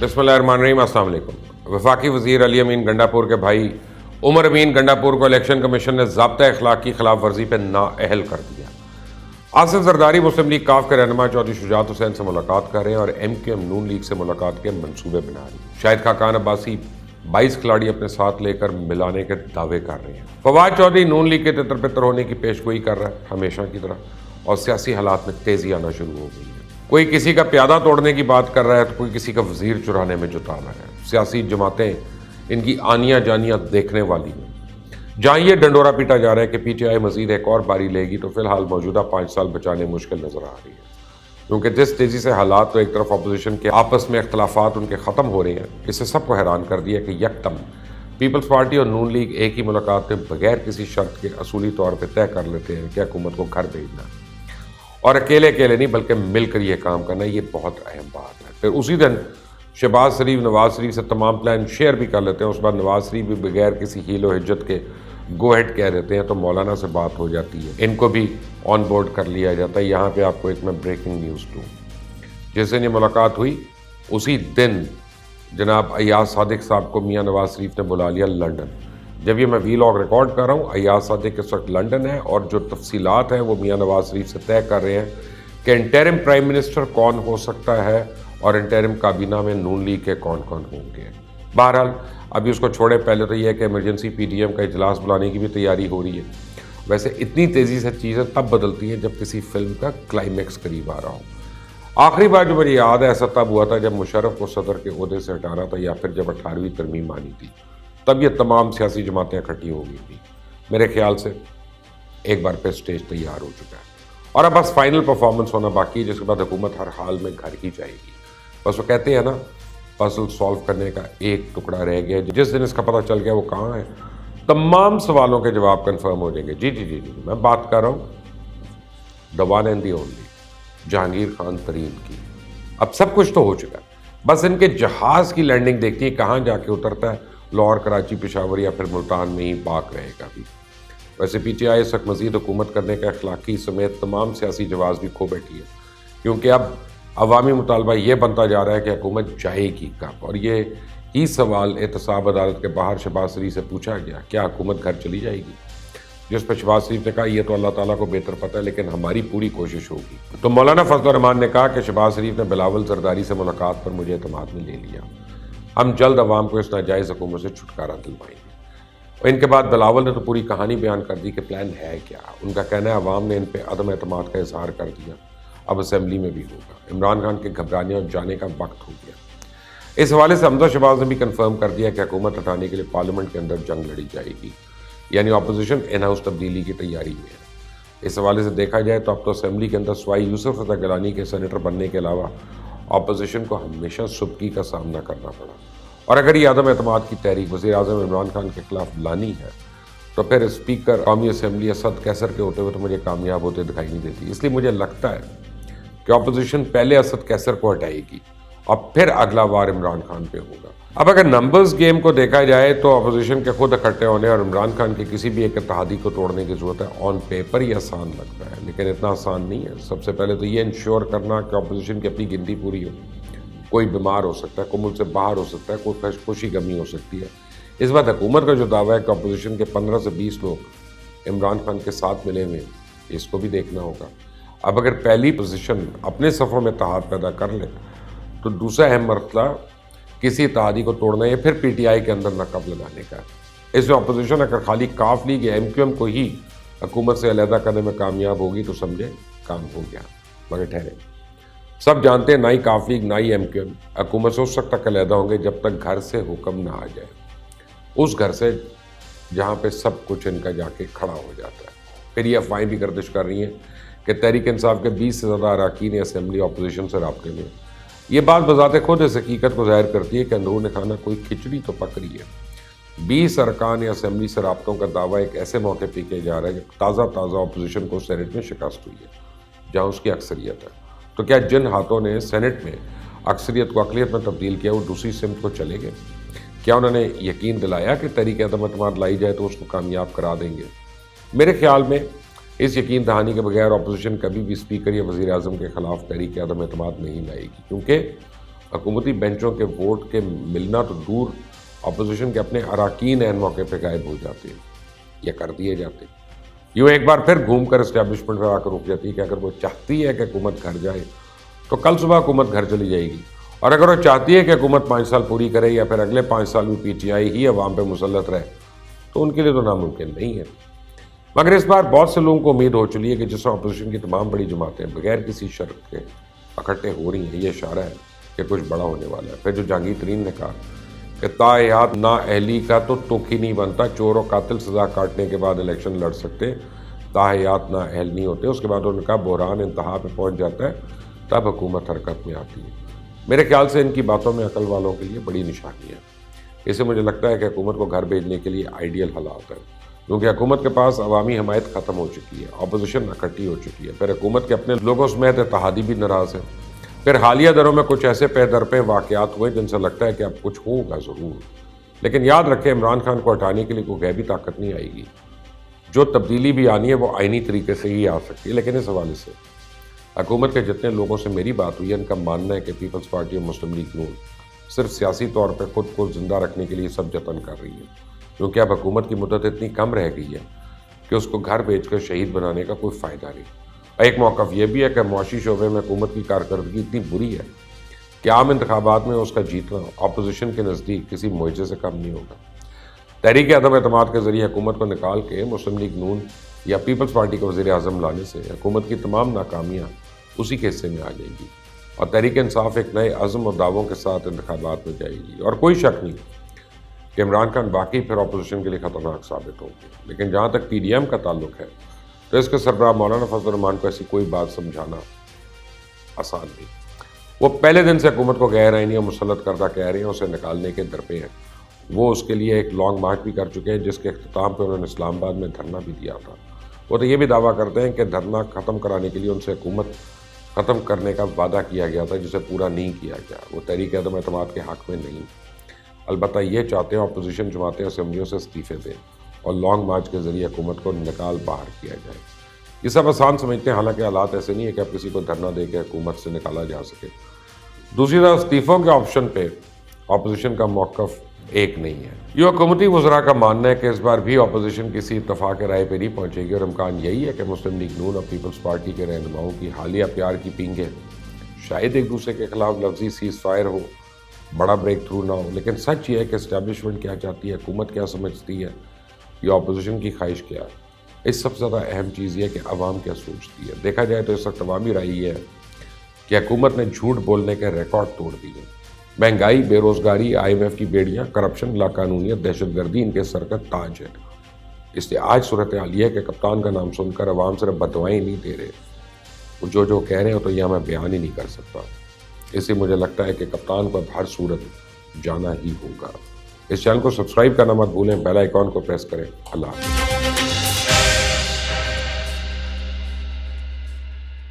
बिस्मिल्लाहिर्रहमानिर्रहीम, अस्सलाम वालेकुम। वफाकी वज़ीर अली अमीन गंडापुर के भाई उमर अमीन गंडापुर को इलेक्शन कमीशन ने ज़ाब्ता अखलाक की खिलाफ वर्जी पर नाअहल कर दिया। आसिफ जरदारी मुस्लिम लीग काफ के रहनुमा चौधरी शुजात हुसैन से मुलाकात कर रहे हैं और MQM नून लीग से मुलाकात के मंसूबे बना रही है। शाहिद खाकान अब्बासी 22 खिलाड़ी अपने साथ लेकर मिलाने के दावे कर रहे हैं। फवाद चौधरी नून लीग के तितर बितर होने की पेशगोई कर रहा है हमेशा की तरह, और सियासी हालात में तेजी आना शुरू हो गई है। कोई किसी का प्यादा तोड़ने की बात कर रहा है तो कोई किसी का वजीर चुराने में जुटा रहा है। सियासी जमातें इनकी आनियाँ जानियाँ देखने वाली हैं। जहाँ ये डंडोरा पीटा जा रहा है कि PTI मजीद एक और बारी लेगी, तो फिलहाल मौजूदा 5 साल बचाने मुश्किल नजर आ रही है, क्योंकि जिस तेज़ी से हालात तो एक तरफ अपोजिशन के आपस में इख्तलाफात उनके ख़त्म हो रहे हैं, इससे सबको हैरान कर दिया कि यकदम पीपल्स पार्टी और नून लीग एक ही मुलाकात में बगैर किसी शर्त के असूली तौर पर तय कर लेते हैं कि हुकूमत को घर भेजना है, और अकेले अकेले नहीं बल्कि मिलकर ये काम करना। ये बहुत अहम बात है। फिर उसी दिन शहबाज शरीफ नवाज शरीफ से तमाम प्लान शेयर भी कर लेते हैं। उस बार नवाज शरीफ भी बगैर किसी हीलो हिज्जत के गो हेड कह देते हैं, तो मौलाना से बात हो जाती है, इनको भी ऑन बोर्ड कर लिया जाता है। यहाँ पे आपको एक मैं ब्रेकिंग न्यूज़ दूँ। जिस दिन ये मुलाकात हुई उसी दिन जनाब अय्याज सादिक साहब को मियाँ नवाज शरीफ ने बुला लिया लंदन। जब ये मैं वीलॉग रिकॉर्ड कर रहा हूँ, अय्याज सादिक इस वक्त लंदन है, और जो तफसीलात हैं वो मियाँ नवाज शरीफ से तय कर रहे हैं कि इंटरिम प्राइम मिनिस्टर कौन हो सकता है और इंटरिम काबीना में नून लीग के कौन कौन होंगे। बहरहाल अभी उसको छोड़े, पहले तो यह है कि इमरजेंसी PTM का इजलास बुलाने की भी तैयारी हो रही है। वैसे इतनी तेज़ी से चीज़ें तब बदलती हैं जब किसी फिल्म का क्लाइमैक्स करीब आ रहा हो। आखिरी बार जो मुझे याद है ऐसा तब हुआ था जब मुशर्रफ को सदर के ओहदे से हटाना था, या फिर जब 18वीं तरमीम आनी थी, तब ये तमाम सियासी जमातें इकट्ठी हो गई थी। मेरे ख्याल से एक बार फिर स्टेज तैयार हो चुका है, और अब बस फाइनल परफॉर्मेंस होना बाकी है, जिसके बाद हुकूमत हर हाल में घर ही जाएगी। बस वो कहते हैं ना, पजल सॉल्व करने का एक टुकड़ा रह गया। जिस दिन इसका पता चल गया वो कहाँ है, तमाम सवालों के जवाब कंफर्म हो जाएंगे। जी जी जी जी मैं बात कर रहा हूँ the one and the only Jahangir Khan Tareen की। अब सब कुछ तो हो चुका है, बस इनके जहाज़ की लैंडिंग देखती है, कहाँ जाके उतरता है, लाहौर, कराची, पेशावर या फिर मुल्तान में ही पाक रहेगा भी। वैसे PTI इस वक्त मजीद हुकूमत करने का अखलाकी समेत तमाम सियासी जवाब भी खो बैठी है, क्योंकि अब अवामी मुतालबा ये बनता जा रहा है कि हुकूमत जाएगी कब। और ये ही सवाल एहतसाब अदालत के बाहर शहबाज शरीफ से पूछा गया, क्या हुकूमत घर चली जाएगी, जिस पर शहबाज शरीफ ने कहा ये तो अल्लाह ताला को बेहतर पता है, लेकिन हमारी पूरी कोशिश होगी। तो मौलाना फजल रहमान ने कहा कि शहबाज शरीफ ने बिलावल जरदारी से मुलाकात पर मुझे एतमाद में ले लिया, हम जल्द अवाम को इस नाजायज़ हुकूमत से छुटकारा दिलवाएंगे। और इनके बाद बिलावल ने तो पूरी कहानी बयान कर दी कि प्लान है क्या। उनका कहना है अवाम ने इन पर अदम एतमाद का इजहार कर दिया, अब असेंबली में भी होगा। इमरान खान के घबराने और जाने का वक्त हो गया। इस हवाले से हमजा शहबाज ने भी कंफर्म कर दिया कि हुकूमत हटाने के लिए पार्लियामेंट के अंदर जंग लड़ी जाएगी, यानी अपोजिशन इन हाउस तब्दीली की तैयारी में है। इस हवाले से देखा जाए तो अब तो असेंबली के अंदर सवाई यूसुफ रज़ा गिलानी के सेनेटर बनने के अलावा अपोजिशन को हमेशा सुबकी का सामना करना पड़ा। और अगर ये आदम एतमाद की तहरीक वज़ीर आज़म इमरान खान के खिलाफ लानी है, तो फिर स्पीकर कौमी असम्बली असद कैसर के होते हुए तो मुझे कामयाब होते दिखाई नहीं देती। इसलिए मुझे लगता है कि अपोजिशन पहले असद कैसर को हटाएगी और फिर अगला वार इमरान खान पे होगा। अब अगर नंबर्स गेम को देखा जाए तो अपोजिशन के खुद इकट्ठे होने और इमरान खान के किसी भी एक इत्तेहादी को तोड़ने की जरूरत है। ऑन पेपर ही आसान लगता है, लेकिन इतना आसान नहीं है। सबसे पहले तो ये इंश्योर करना कि अपोजिशन की अपनी गिनती पूरी हो। कोई बीमार हो सकता है, कोई मुल्क से बाहर हो सकता है, कोई खुशी गमी हो सकती है। इस बात हुकूमत का जो दावा है कि अपोजिशन के 15 से 20 लोग इमरान खान के साथ मिले हुए, इसको भी देखना होगा। अब अगर पहली पोजीशन अपने सफ़ों में इत्तेहाद पैदा कर ले, तो दूसरा अहम मरतबा किसी इत्तेहादी को तोड़ना या फिर PTI के अंदर नकब लगाने का। इसमें अपोजिशन अगर खाली काफ लीग या MQM को ही हुकूमत से अलहदा करने में कामयाब होगी तो समझे काम हो गया। मगर ठहरे, सब जानते हैं ना ही काफ लीग ना ही MQM हुकूमत से उस वक्त तक अलहदा होंगे जब तक घर से हुक्म ना आ जाए, उस घर से जहाँ पे सब कुछ इनका जाके खड़ा हो जाता है। फिर ये अफवाहें भी गर्दिश कर रही हैं कि तहरीक इंसाफ के 20 से ज़्यादा अरकान असम्बली अपोजिशन से राब्ते में। ये बात बजाते खुद इस हकीकत को ज़ाहिर करती है कि अंदरून खाना कोई खिचड़ी तो पक रही है। 20 अरकान असम्बली से राब्तों का दावा एक ऐसे मौके पर किया जा रहा है जब ताज़ा अपोजिशन को सेनेट में शिकस्त हुई है, जहाँ उसकी अक्सरियत है। तो क्या जिन हाथों ने सेनेट में अक्सरियत को अक़लियत में तब्दील किया वो दूसरी सिमत को चले गए? क्या उन्होंने यकीन दिलाया कि तहरीक अदम एतमाद लाई जाए तो उसको कामयाब करा देंगे? मेरे ख्याल में इस यकीन दहानी के बगैर अपोजिशन कभी भी स्पीकर या वज़ीर आज़म के ख़िलाफ़ तहरीक अदम एतमाद नहीं लाएगी, क्योंकि حکومتی بینچوں کے ووٹ کے ملنا تو دور، اپوزیشن کے اپنے اراکین عین موقع پہ غائب ہو جاتے ہیں یا کر دیے جاتے ہیں۔ یوں ایک بار پھر گھوم کر اسٹیبلشمنٹ پر آ کر رک جاتی ہے کہ اگر وہ چاہتی ہے کہ حکومت گھر جائے تو کل صبح حکومت گھر چلی جائے گی، اور اگر وہ چاہتی ہے کہ حکومت 5 سال پوری کرے یا پھر اگلے 5 سال بھی پی ٹی آئی ہی عوام پہ مسلط رہے تو ان کے لیے تو ناممکن نہیں ہے۔ مگر اس بار بہت سے لوگوں کو امید ہو چلی ہے کہ جس طرح اپوزیشن کی تمام بڑی جماعتیں بغیر کسی شرط کے اکٹھے ہو رہی ہیں، یہ اشارہ ہے کہ کچھ بڑا ہونے والا ہے۔ پھر جو جہانگیر ترین نے کہا کہ تاحیات نااہلی کا تو تک ہی نہیں بنتا، چور و قاتل سزا کاٹنے کے بعد الیکشن لڑ سکتے، تاحیات نااہل نہیں ہوتے۔ اس کے بعد انہوں نے کہا بحران انتہا پہ پہنچ جاتا ہے تب حکومت حرکت میں آتی ہے۔ میرے خیال سے ان کی باتوں میں عقل والوں کے لیے بڑی نشانی ہے۔ اس سے مجھے لگتا ہے کہ حکومت کو گھر بھیجنے کے لیے آئیڈیل حالات ہیں، کیونکہ حکومت کے پاس عوامی حمایت ختم ہو چکی ہے، اپوزیشن اکٹھی ہو چکی ہے، پھر حکومت کے اپنے لوگوں سمیت اتحادی بھی ناراض ہیں، پھر حالیہ دنوں میں کچھ ایسے پہ در پہ واقعات ہوئے جن سے لگتا ہے کہ اب کچھ ہوگا ضرور، لیکن یاد رکھیں عمران خان کو ہٹانے کے لیے کوئی غیبی طاقت نہیں آئے گی۔ جو تبدیلی بھی آنی ہے وہ آئینی طریقے سے ہی آ سکتی ہے، لیکن اس حوالے سے حکومت کے جتنے لوگوں سے میری بات ہوئی ہے ان کا ماننا ہے کہ پیپلز پارٹی اور مسلم لیگ نون صرف سیاسی طور پہ خود کو زندہ رکھنے کے لیے سب جتن کر رہی ہے، کیونکہ اب حکومت کی مدت اتنی کم رہ گئی ہے کہ اس کو گھر بھیج کر شہید بنانے کا کوئی فائدہ نہیں۔ ایک موقف یہ بھی ہے کہ معاشی شعبے میں حکومت کی کارکردگی اتنی بری ہے کہ عام انتخابات میں اس کا جیتنا اپوزیشن کے نزدیک کسی معجزے سے کم نہیں ہوگا۔ تحریک عدم اعتماد کے ذریعے حکومت کو نکال کے مسلم لیگ نون یا پیپلز پارٹی کو وزیر اعظم لانے سے حکومت کی تمام ناکامیاں اسی کے حصے میں آ جائیں گی، اور تحریک انصاف ایک نئے عزم اور دعووں کے ساتھ انتخابات میں جائے گی، اور کوئی شک نہیں کہ عمران خان باقی پھر اپوزیشن کے لیے خطرناک ثابت ہوں گے۔ لیکن جہاں تک پی ڈی ایم کا تعلق ہے تو اس کے سربراہ مولانا فضل الرحمان کو ایسی کوئی بات سمجھانا آسان نہیں۔ وہ پہلے دن سے حکومت کو غیر آئینی اور مسلط کردہ کہہ رہے ہیں، اسے نکالنے کے درپے ہیں۔ وہ اس کے لیے ایک لانگ مارچ بھی کر چکے ہیں جس کے اختتام پہ انہوں نے اسلام آباد میں دھرنا بھی دیا تھا۔ وہ تو یہ بھی دعویٰ کرتے ہیں کہ دھرنا ختم کرانے کے لیے ان سے حکومت ختم کرنے کا وعدہ کیا گیا تھا جسے پورا نہیں کیا گیا۔ وہ تحریک عدم اعتماد کے حق میں نہیں، البتہ یہ چاہتے ہیں اپوزیشن جماعتیں اسمبلیوں سے استعفے دیں اور لانگ مارچ کے ذریعے حکومت کو نکال باہر کیا جائے۔ یہ سب آسان سمجھتے ہیں، حالانکہ حالات ایسے نہیں ہے کہ اب کسی کو دھرنا دے کے حکومت سے نکالا جا سکے۔ دوسری طرف استعفوں کے آپشن پہ اپوزیشن کا موقف ایک نہیں ہے۔ یہ حکومتی وزراء کا ماننا ہے کہ اس بار بھی اپوزیشن کسی اتفاق رائے پہ نہیں پہنچے گی، اور امکان یہی ہے کہ مسلم لیگ نون اور پیپلز پارٹی کے رہنماؤں کی حالیہ پیار کی پینگیں شاید ایک دوسرے کے خلاف لفظی سیز فائر ہو، بڑا بریک تھرو نہ ہو، لیکن سچ یہ ہے کہ اسٹیبلشمنٹ کیا چاہتی ہے، حکومت کیا سمجھتی ہے، یا اپوزیشن کی خواہش کیا ہے۔ اس سب سے زیادہ اہم چیز یہ ہے کہ عوام کیا سوچتی ہے۔ دیکھا جائے تو اس وقت عوامی رائے یہ ہے کہ حکومت نے جھوٹ بولنے کے ریکارڈ توڑ دیے۔ مہنگائی، بے روزگاری، آئی ایم ایف کی بیڑیاں، کرپشن، لاقانونیت، دہشت گردی ان کے سر کا تاج ہے۔ اس لیے آج صورتحال یہ ہے کہ کپتان کا نام سن کر عوام صرف بدوائیں نہیں دے رہے، وہ جو کہہ رہے ہیں تو یہ میں بیان ہی نہیں کر سکتا۔ اس سے مجھے لگتا ہے کہ کپتان کو اب ہر صورت جانا ہی ہوگا۔ اس چینل کو سبسکرائب کرنا مت بھولیں، بیل آئیکن کو پریس کریں۔ اللہ حافظ۔